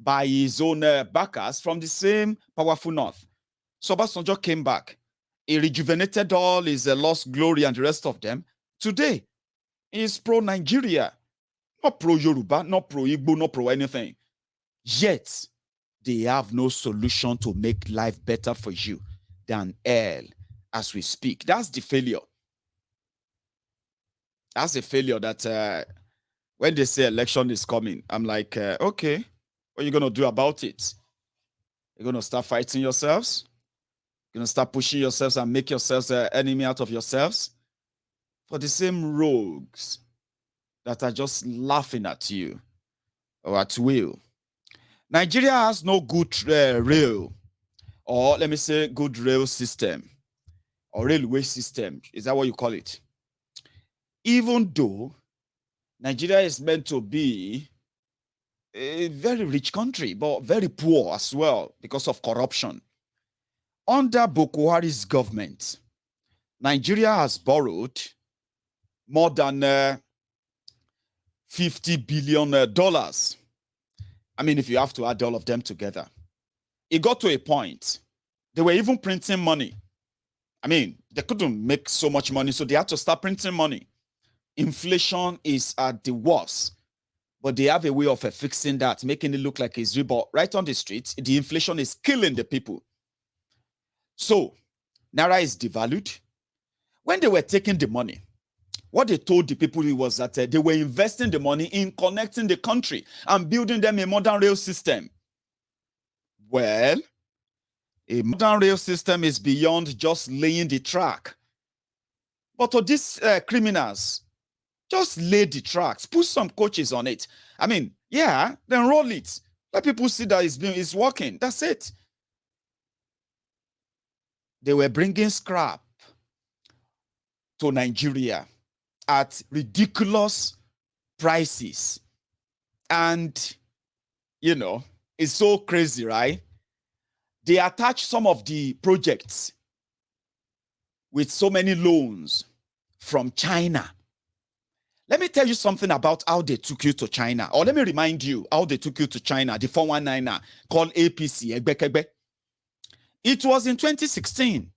by his own backers from the same powerful north. So Obasanjo came back. He rejuvenated all his lost glory and the rest of them. Today, he is pro-Nigeria, not pro-Yoruba, not pro-Igbo, not pro-anything. Yet, they have no solution to make life better for you than hell as we speak. That's the failure. That's the failure that when they say election is coming, I'm like, okay, what are you going to do about it? You're going to start fighting yourselves? You're going to start pushing yourselves and make yourselves an enemy out of yourselves? For the same rogues that are just laughing at you or at will. Nigeria has no good rail, or let me say good rail system, or railway system. Is that what you call it? Even though Nigeria is meant to be a very rich country, but very poor as well because of corruption. Under Boko Haram's government, Nigeria has borrowed more than $50 billion. I mean, if you have to add all of them together. It got to a point, they were even printing money. I mean, they couldn't make so much money, so they had to start printing money. Inflation is at the worst, but they have a way of fixing that, making it look like it's real. But right on the streets, the inflation is killing the people. So, Naira is devalued. When they were taking the money, what they told the people was that they were investing the money in connecting the country and building them a modern rail system. Well, a modern rail system is beyond just laying the track. But to these criminals, just lay the tracks, put some coaches on it. I mean, yeah, then roll it. Let people see that it's working. That's it. They were bringing scrap to Nigeria at ridiculous prices. And, you know, it's so crazy, right? They attach some of the projects with so many loans from China. Let me tell you something about how they took you to China. Or let me remind you how they took you to China, the 419er called APC, Egbekegbe. It was in 2016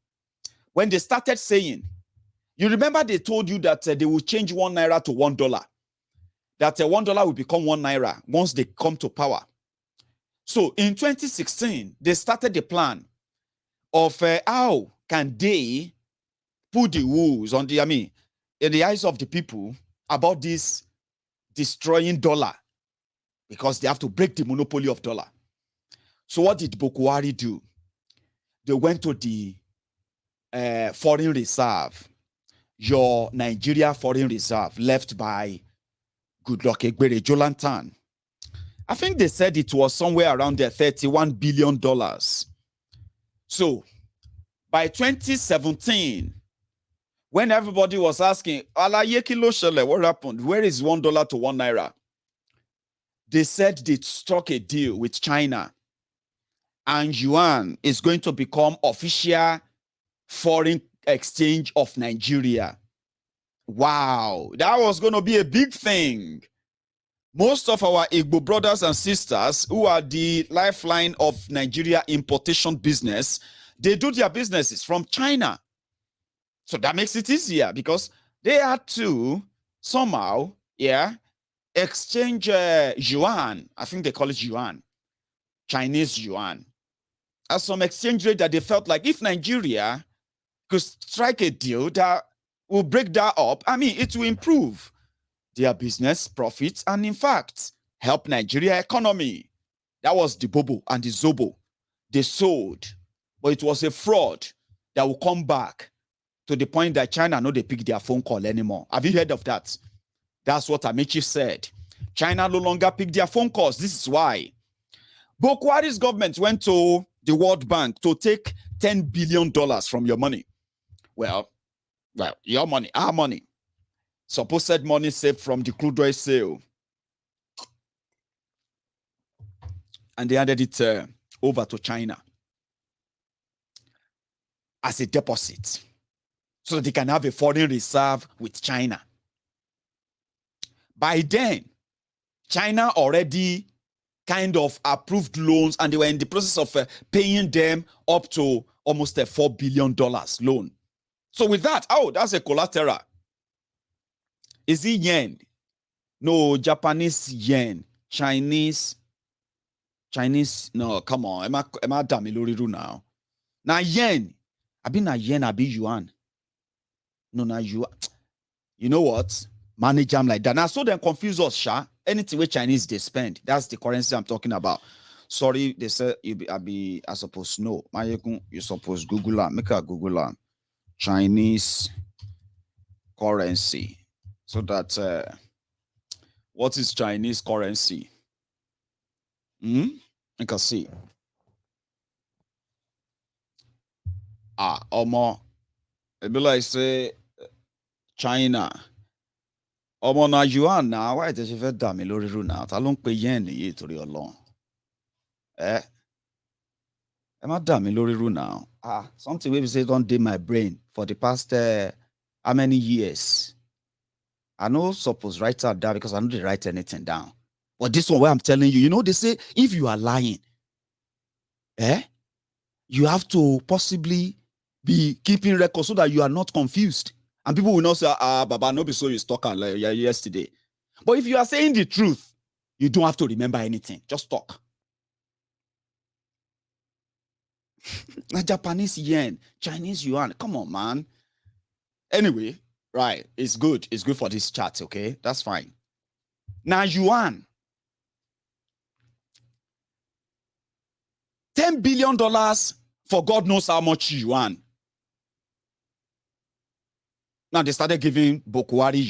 when they started saying, you remember they told you that they will change 1 naira to $1, that $1 will become 1 naira once they come to power. So in 2016, they started the plan of how can they put the wool on the, in the eyes of the people about this destroying dollar, because they have to break the monopoly of dollar. So what did Boko Haram do? They went to the foreign reserve, your Nigeria foreign reserve left by Goodluck Egbere Jolantan. I think they said it was somewhere around there, $31 billion. So by 2017, when everybody was asking, what happened? Where is $1 to 1 naira? They said they struck a deal with China, and yuan is going to become official foreign exchange of Nigeria. Wow, that was going to be a big thing. Most of our Igbo brothers and sisters, who are the lifeline of Nigeria importation business, they do their businesses from China. So that makes it easier because they had to somehow, exchange yuan. I think they call it yuan, Chinese yuan, as some exchange rate that they felt like if Nigeria could strike a deal that will break that up, it will improve their business profits and, in fact, help Nigeria economy. That was the Bobo and the Zobo. They sold, but it was a fraud that will come back to the point that China no they pick their phone call anymore. Have you heard of that? That's what Amici said. China no longer pick their phone calls. This is why. Boko Haram's government went to the World Bank to take $10 billion from your money. Well, your money, our money. Supposed money saved from the crude oil sale. And they handed it over to China as a deposit so that they can have a foreign reserve with China. By then, China already kind of approved loans, and they were in the process of paying them up to almost a $4 billion loan. So with that, that's a collateral. Is it yen? No, Japanese yen. Chinese. No, come on. Am I damiloriru now? Now yen. I been na yen, I be yuan. No, na yuan. You know what? Manage them like that. Now, so then confuse us, Sha. Anything with Chinese they spend. That's the currency I'm talking about. Sorry, they said I suppose no. You suppose Google make a Google Chinese currency. So that what is Chinese currency? You can see. Omo. It be like say China. Omo na yuan now. Why did you fẹ́ dà mí lórí rú now? Ta ló ń pe yen yìí torí Ọlọ́run? Am I dà mí lórí rú now? Something wey be say don dey my brain for the past how many years? I no suppose write out that because I no dey write anything down. But this one where I'm telling you, they say if you are lying, you have to possibly be keeping record so that you are not confused. And people will not say, Baba, no be so you talk like yesterday. But if you are saying the truth, you don't have to remember anything. Just talk. Japanese yen, Chinese yuan. Come on, man. Anyway, right. It's good. It's good for this chat, okay? That's fine. Now, yuan. $10 billion for God knows how much yuan. Now they started giving Bokwari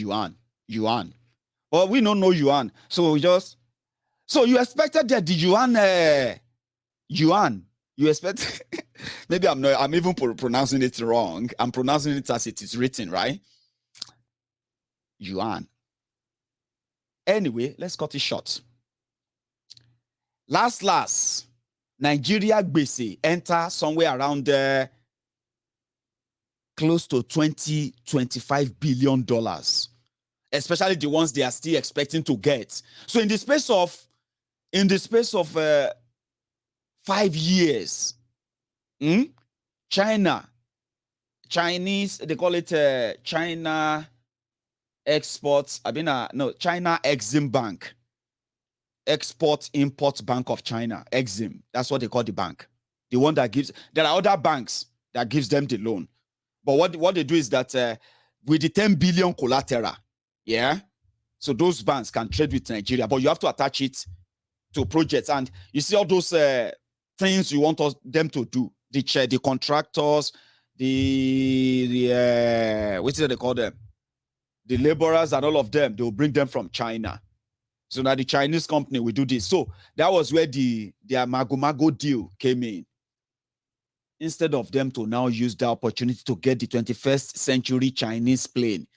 yuan. But we don't know yuan. So you expected that the yuan. You expect maybe I'm even pronouncing it wrong. I'm pronouncing it as it is written, right? Yuan. Anyway, let's cut it short. Last. Nigeria gbese enter somewhere around close to $20-25 billion, especially the ones they are still expecting to get. So in the space of 5 years, Chinese, they call it China Exports. China Exim Bank. Export-Import Bank of China, Exim. That's what they call the bank. The one that gives, there are other banks that gives them the loan. But what they do is that with the 10 billion collateral, so those banks can trade with Nigeria, but you have to attach it to projects. And you see all those things you want them to do, the contractors, what do they call them? The laborers and all of them, they will bring them from China. So now the Chinese company will do this. So that was where their Mago deal came in. Instead of them to now use the opportunity to get the 21st century Chinese plane,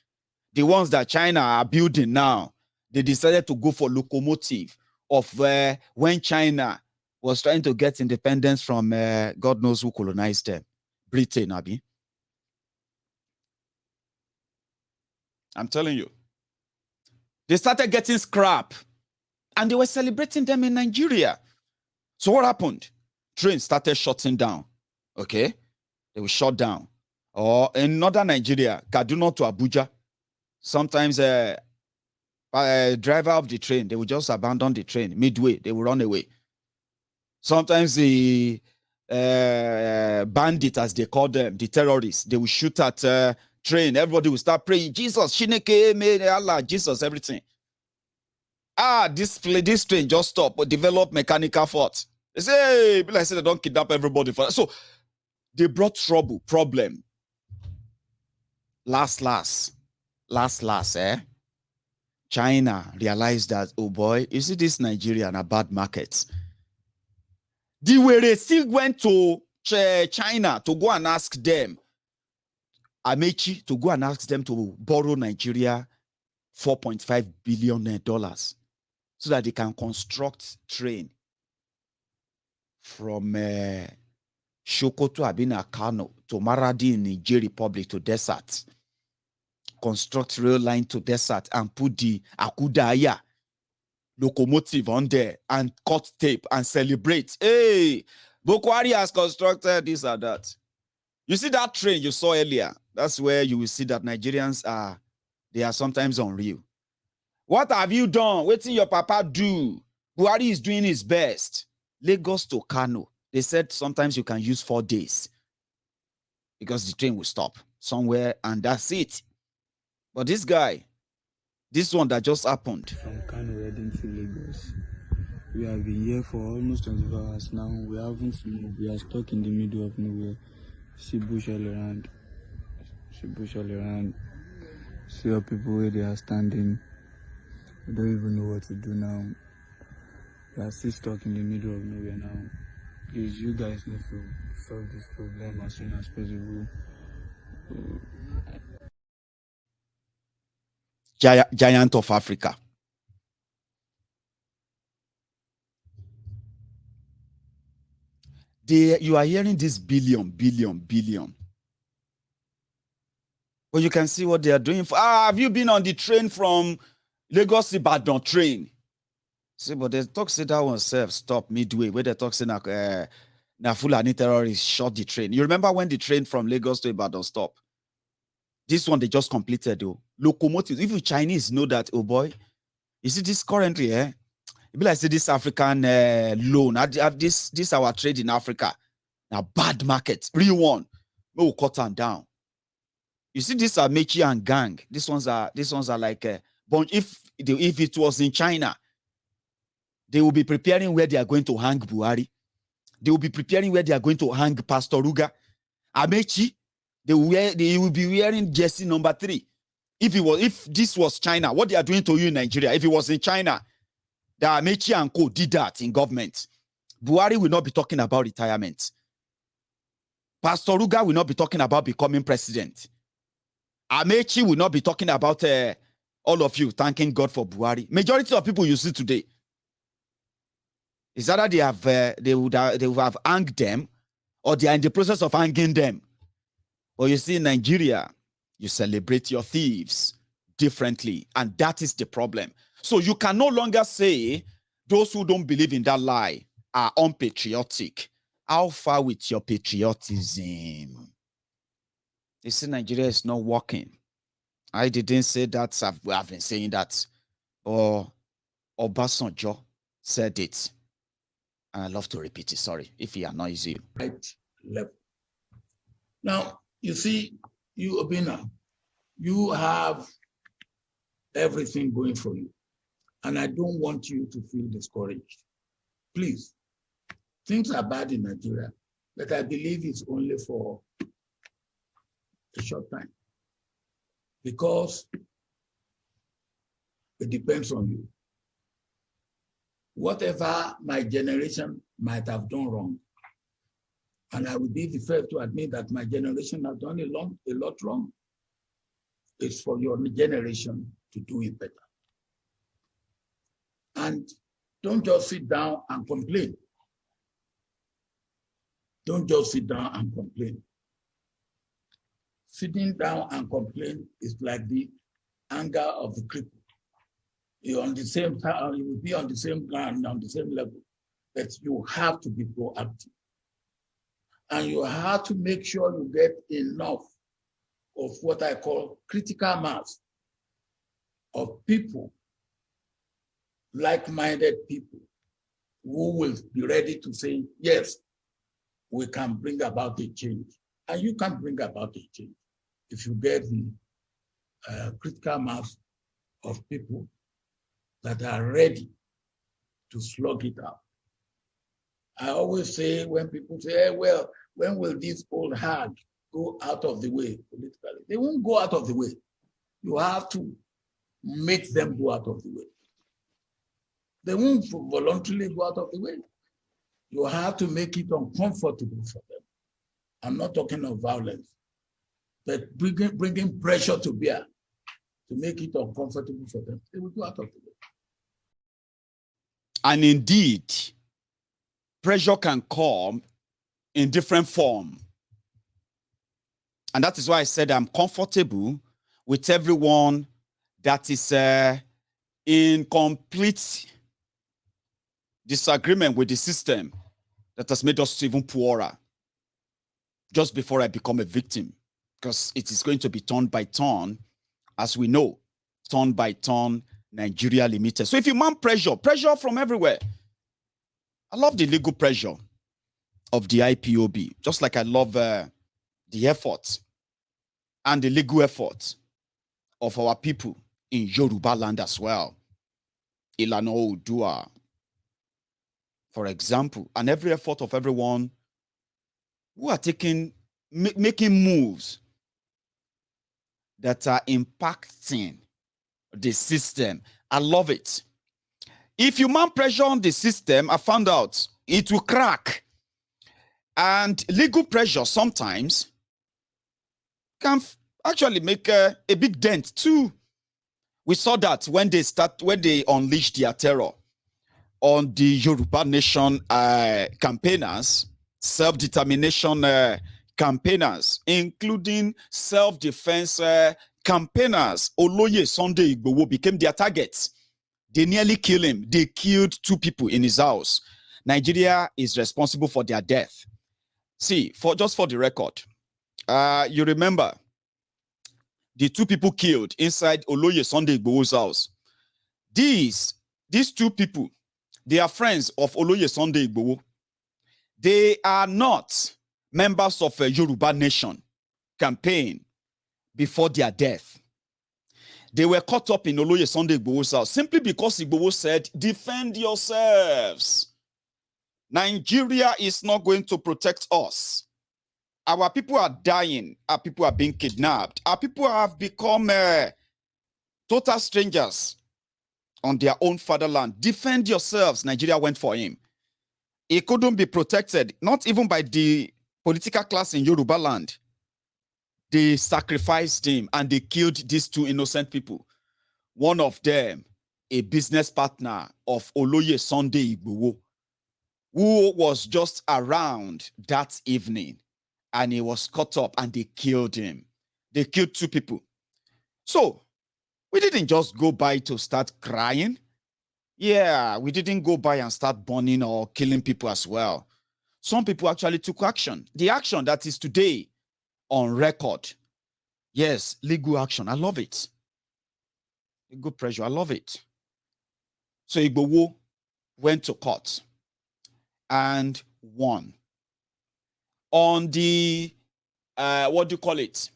the ones that China are building now, they decided to go for locomotive of when China was trying to get independence from God knows who colonized them. Britain, Abi. I'm telling you. They started getting scrap and they were celebrating them in Nigeria. So what happened? Trains started shutting down. Okay? They were shut down. Or in northern Nigeria, Kaduna to Abuja, sometimes a driver of the train, they would just abandon the train midway. They will run away. Sometimes the bandit, as they call them, the terrorists, they will shoot at train. Everybody will start praying, Jesus, Shineke, may Allah, Jesus, everything. This train just stopped, but develop mechanical fault. They say, hey, I said they don't kidnap everybody for that. So they brought problem. Last, China realized that, oh boy, you see this Nigeria and a bad market. The way they still went to China to go and ask them, Amechi, to go and ask them to borrow Nigeria $4.5 billion so that they can construct train from Sokoto, Abina, Kano to Maradi in Niger Republic to desert. Construct rail line to desert and put the Akudaya locomotive on there and cut tape and celebrate. Hey, Bokwari has constructed this or that. You see that train you saw earlier? That's where you will see that Nigerians they are sometimes unreal. What have you done? Waiting your papa do. Buhari is doing his best. Lagos to Kano. They said sometimes you can use 4 days because the train will stop somewhere and that's it. But this guy, this one that just happened. From Kano heading to Lagos. We have been here for almost 24 hours now. We haven't moved. We are stuck in the middle of nowhere. See bush all around. See bush all around. See how people where they are standing. We don't even know what to do now. We are still stuck in the middle of nowhere now. Please, you guys need to solve this problem as soon as possible. Giant of Africa. You are hearing this billion. But you can see what they are doing. Have you been on the train from Lagos Ibadan train? See, but they talk say that one self stop midway. Where they talk say na Fulani terrorists shot the train. You remember when the train from Lagos to Ibadan stopped? This one they just completed though. Locomotives. If you Chinese know that, oh boy, you see this currently, it be like say this African loan. This our trade in Africa. Now bad market, real one. We will cut them down. You see, these are Mechi and gang. These ones are like but if it was in China, they will be preparing where they are going to hang Buhari. They will be preparing where they are going to hang Pastor Ruga. Amechi, they will be wearing jersey number 3. If this was China, what they are doing to you in Nigeria, if it was in China, the Amechi and co did that in government, Buhari will not be talking about retirement. Pastor Ruga will not be talking about becoming president. Amechi will not be talking about all of you thanking God for Buhari. Majority of people you see today is either they would have hanged them or they are in the process of hanging them. But you see, in Nigeria, you celebrate your thieves differently, and that is the problem. So you can no longer say those who don't believe in that lie are unpatriotic. How far with your patriotism? You see, Nigeria is not working. I didn't say that. I've been saying that. Or Obasanjo said it. And I love to repeat it. Sorry if he annoys you. Right level. Now, you see, you, Obina, you have everything going for you. And I don't want you to feel discouraged. Please, things are bad in Nigeria, but I believe it's only for a short time. Because it depends on you. Whatever my generation might have done wrong, and I would be the first to admit that my generation has done a lot wrong, it's for your generation to do it better. And don't just sit down and complain. Don't just sit down and complain. Sitting down and complain is like the anger of the cripple. You're on the same time, you will be on the same ground, on the same level, but you have to be proactive. And you have to make sure you get enough of what I call critical mass of people, like-minded people, who will be ready to say, yes, we can bring about a change. And you can bring about a change if you get the critical mass of people that are ready to slug it out. I always say when people say, hey, well, when will this old hag go out of the way politically? They won't go out of the way. You have to make them go out of the way. They won't voluntarily go out of the way. You have to make it uncomfortable for them. I'm not talking of violence, but bringing pressure to bear to make it uncomfortable for them. They will go out of the way. And indeed, pressure can come in different form. And that is why I said I'm comfortable with everyone that is in complete disagreement with the system that has made us even poorer just before I become a victim, because it is going to be turn by turn, as we know, turn by turn, Nigeria Limited. So if you mount pressure from everywhere. I love the legal pressure of the IPOB, just like I love the effort and the legal effort of our people in Yoruba land as well. Ilana Oodua, for example, and every effort of everyone who are making moves that are impacting the system. I love it. If you mount pressure on the system, I found out it will crack. And legal pressure sometimes can actually make a big dent too. We saw that when they unleashed their terror on the Yoruba Nation campaigners, self-determination campaigners, including self-defense campaigners. Oloye Sunday Igboho became their targets. They nearly killed him. They killed 2 people in his house. Nigeria is responsible for their death. See, just for the record, you remember the 2 people killed inside Oloye Sunday Igboho's house. These 2 people, they are friends of Oloye Sunday Igboho. They are not members of a Yoruba Nation campaign before their death. They were caught up in Oloye Sunday Igboho's house simply because Igboho said, defend yourselves. Nigeria is not going to protect us. Our people are dying. Our people are being kidnapped. Our people have become total strangers on their own fatherland. Defend yourselves. Nigeria went for him. He couldn't be protected, not even by the political class in Yoruba land. They sacrificed him and they killed these 2 innocent people. One of them, a business partner of Oloye Sunday Igboho, who was just around that evening, and he was caught up and they killed him. They killed 2 people. So we didn't just go by to start crying. Yeah, we didn't go by and start burning or killing people as well. Some people actually took action. The action that is today on record. Yes, legal action. I love it. Legal pressure. I love it. So Igboho went to court and won. On the, what do you call it?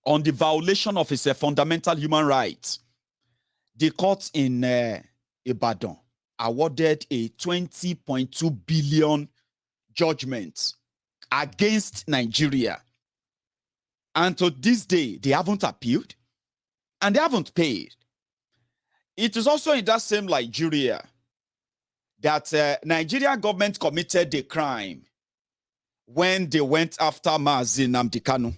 On the violation of his fundamental human rights, the court in Ibadan awarded a 20.2 billion judgment against Nigeria. And to this day, they haven't appealed and they haven't paid. It is also in that same Nigeria that Nigeria government committed the crime when they went after Mazi Nnamdi Kanu.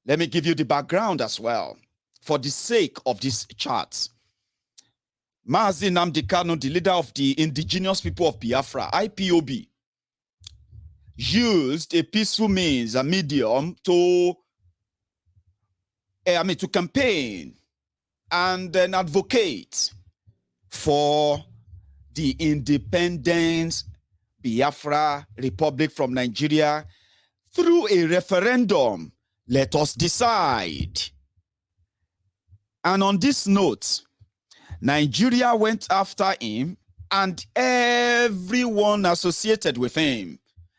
Let me give you the background as well, for the sake of this chart. Mazi Nnamdi Kanu, the leader of the indigenous people of Biafra, IPOB, used a peaceful means, a medium, to campaign and then advocate for the independence Biafra Republic from Nigeria through a referendum. Let us decide. And on this note, Nigeria went after him and everyone associated with him,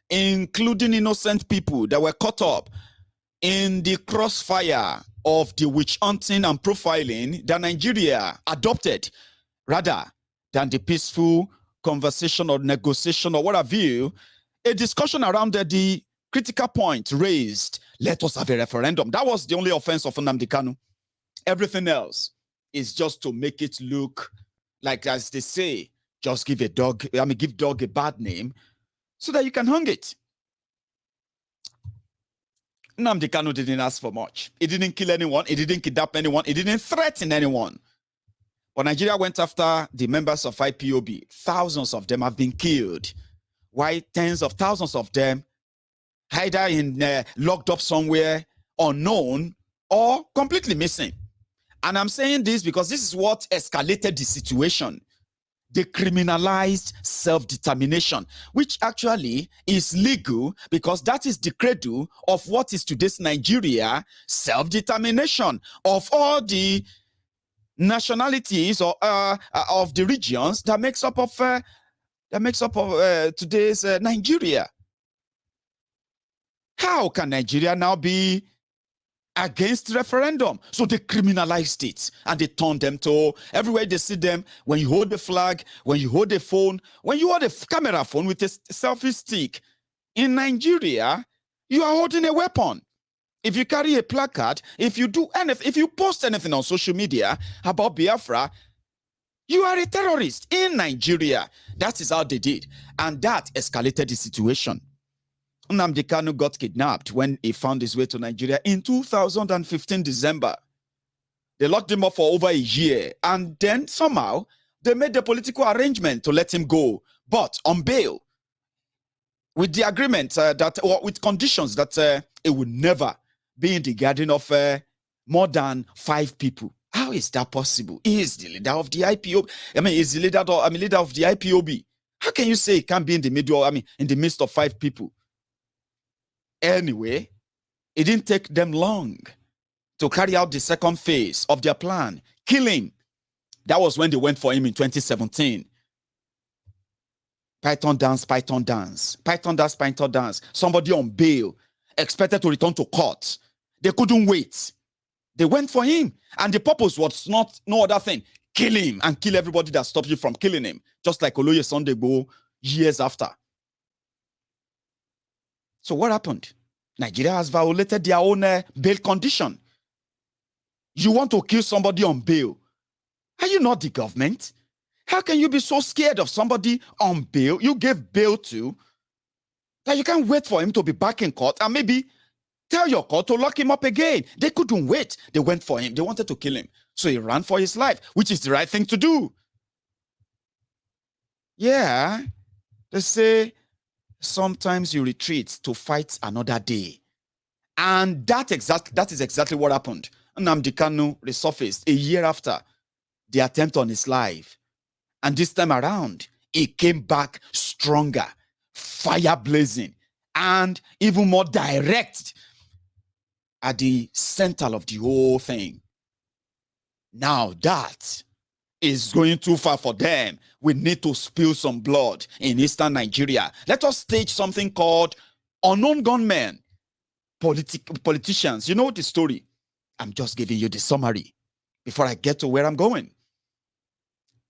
including innocent people that were caught up in the crossfire of the witch hunting and profiling that Nigeria adopted, rather than the peaceful conversation or negotiation or what have you, a discussion around the critical point raised, let us have a referendum. That was the only offense of Nnamdi Kanu. Everything else is just to make it look like, as they say, just give dog a bad name so that you can hang it. Nnamdi Kanu didn't ask for much. He didn't kill anyone. He didn't kidnap anyone. He didn't threaten anyone. But Nigeria went after the members of IPOB. Thousands of them have been killed. Why tens of thousands of them either locked up somewhere, unknown, or completely missing. And I'm saying this because this is what escalated the situation. They criminalized self-determination, which actually is legal because that is the cradle of what is today's Nigeria, self-determination of all the nationalities or of the regions that makes up of today's Nigeria. How can Nigeria now be against referendum? So they criminalized it and they turned them to everywhere they see them. When you hold the flag, when you hold the phone, when you hold a camera phone with a selfie stick in Nigeria, you are holding a weapon. If you carry a placard, if you do anything, if you post anything on social media about Biafra, you are a terrorist in Nigeria. That is how they did. And that escalated the situation. Nnamdi Kanu got kidnapped when he found his way to Nigeria in 2015 December. They locked him up for over a year, and then somehow they made the political arrangement to let him go, but on bail, with the agreement or with conditions that it would never be in the garden of more than 5 people. How is that possible? He is the leader of the IPOB. He's the leader of the IPOB. How can you say he can't be in the middle? In the midst of 5 people? Anyway, it didn't take them long to carry out the second phase of their plan, kill him. That was when they went for him in 2017. Python dance, Python dance. Python dance, Python dance. Somebody on bail, expected to return to court. They couldn't wait. They went for him. And the purpose was no other thing. Kill him and kill everybody that stops you from killing him. Just like Oloye Sunday Igboho years after. So what happened? Nigeria has violated their own bail condition. You want to kill somebody on bail. Are you not the government? How can you be so scared of somebody on bail you gave bail to that you can't wait for him to be back in court and maybe tell your court to lock him up again? They couldn't wait. They went for him. They wanted to kill him. So he ran for his life, which is the right thing to do. Yeah, they say sometimes you retreat to fight another day. And that is exactly what happened. Nnamdi Kanu resurfaced a year after the attempt on his life. And this time around, he came back stronger, fire blazing, and even more direct at the center of the whole thing. Now that is going too far for them. We need to spill some blood in eastern Nigeria. Let us stage something called unknown gunmen, politicians. You know the story. I'm just giving you the summary before I get to where I'm going.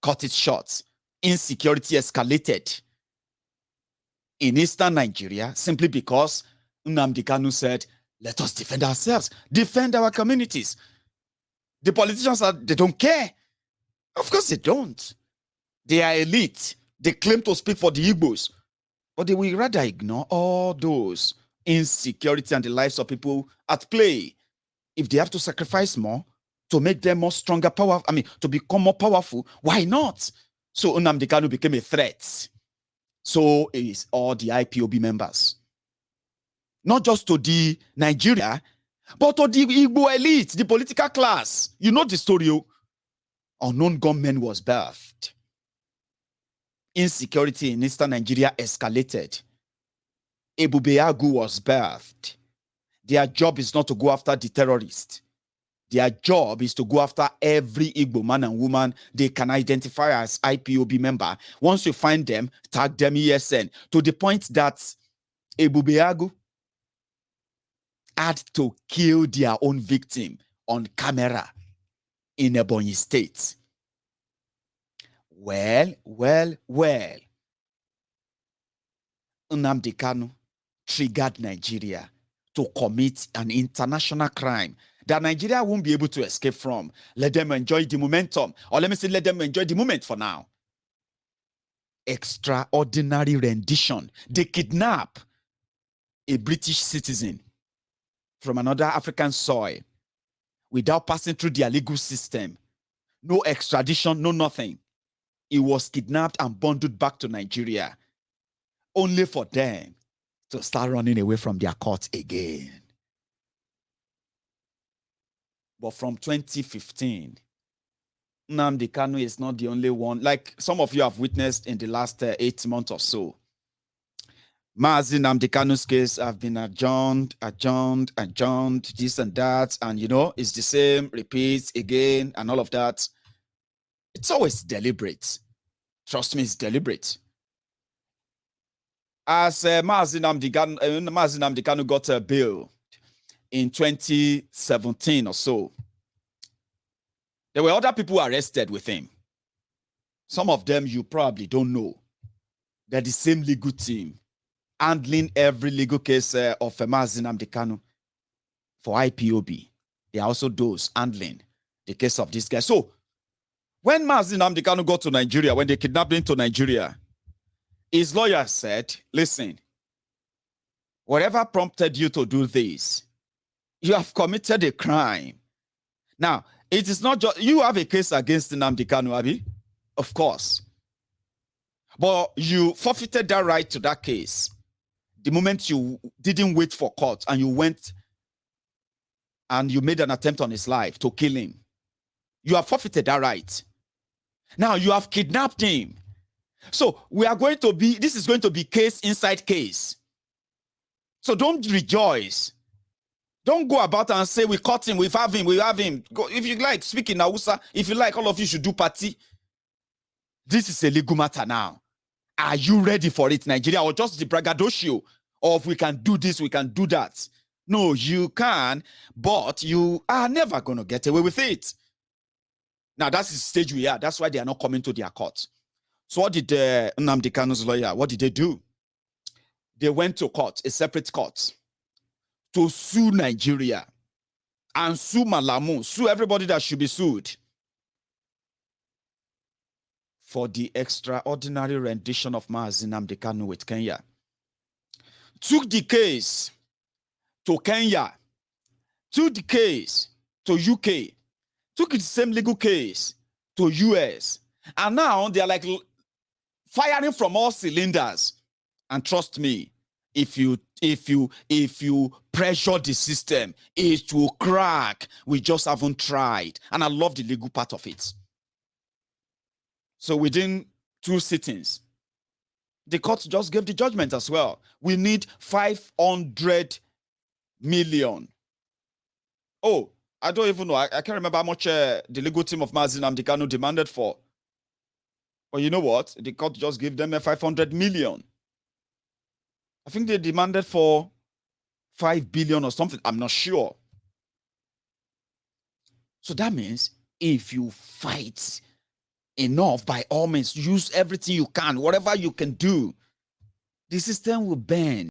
Cut it short. Insecurity escalated in eastern Nigeria simply because Nnamdi Kanu said, let us defend ourselves, defend our communities. The politicians, they don't care. Of course they don't. They are elite. They claim to speak for the Igbos, but they will rather ignore all those insecurity and the lives of people at play. If they have to sacrifice more to make them more stronger, to become more powerful, why not? So Nnamdi Kanu became a threat. So is all the IPOB members. Not just to the Nigeria, but to the Igbo elite, the political class. You know the story. Unknown gunmen was birthed. Insecurity in eastern Nigeria escalated. Ebubeagu was birthed. Their job is not to go after the terrorists. Their job is to go after every Igbo man and woman they can identify as IPOB member. Once you find them, tag them ESN, to the point that Ebubeagu had to kill their own victim on camera in Ebonyi State. Well. Nnamdi Kanu triggered Nigeria to commit an international crime that Nigeria won't be able to escape from. Let them enjoy the momentum. Or let me say, let them enjoy the moment for now. Extraordinary rendition. They kidnap a British citizen from another African soil without passing through their legal system. No extradition, no nothing. He was kidnapped and bundled back to Nigeria, only for them to start running away from their court again. But from 2015, Nnamdi Kanu is not the only one. Like some of you have witnessed in the last 8 months or so. Mazi Nnamdi Kanu's case have been adjourned, this and that. And, it's the same, repeats again and all of that. It's always deliberate. Trust me, it's deliberate. As Mazi Nnamdi Kanu got a bill in 2017 or so, there were other people arrested with him. Some of them you probably don't know. They're the same legal team handling every legal case of Mazi Nnamdi Kanu for IPOB. They are also those handling the case of this guy. So, when Mazi Nnamdi Kanu got to Nigeria, when they kidnapped him to Nigeria, his lawyer said, listen, whatever prompted you to do this, you have committed a crime. Now, it is not just, you have a case against Nnamdi Kanu, Abi? Of course. But you forfeited that right to that case the moment you didn't wait for court and you went and you made an attempt on his life to kill him. You have forfeited that right. Now you have kidnapped him. So this is going to be case inside case. So don't rejoice. Don't go about and say, we caught him, we have him. Go, if you like, speak in Hausa. If you like, all of you should do party. This is a legal matter now. Are you ready for it, Nigeria? Or just the braggadocio of we can do this, we can do that? No, you can, but you are never going to get away with it. Now, that's the stage we are. That's why they are not coming to their court. So what did Nnamdi Kanu's lawyer, what did they do? They went to court, a separate court, to sue Nigeria and sue Malamu, sue everybody that should be sued for the extraordinary rendition of Mazi Nnamdi Kanu with Kenya. Took the case to Kenya, took the case to UK, took the same legal case to US, and now they are like firing from all cylinders. And trust me, if you pressure the system, it will crack. We just haven't tried. And I love the legal part of it. So within 2 sittings, the court just gave the judgment as well. We need 500 million. Oh, I don't even know. I can't remember how much the legal team of Mazi Nnamdi Kanu demanded for. But you know what? The court just gave them 500 million. I think they demanded for 5 billion or something. I'm not sure. So that means if you fight enough, by all means, use everything you can, whatever you can do, the system will bend.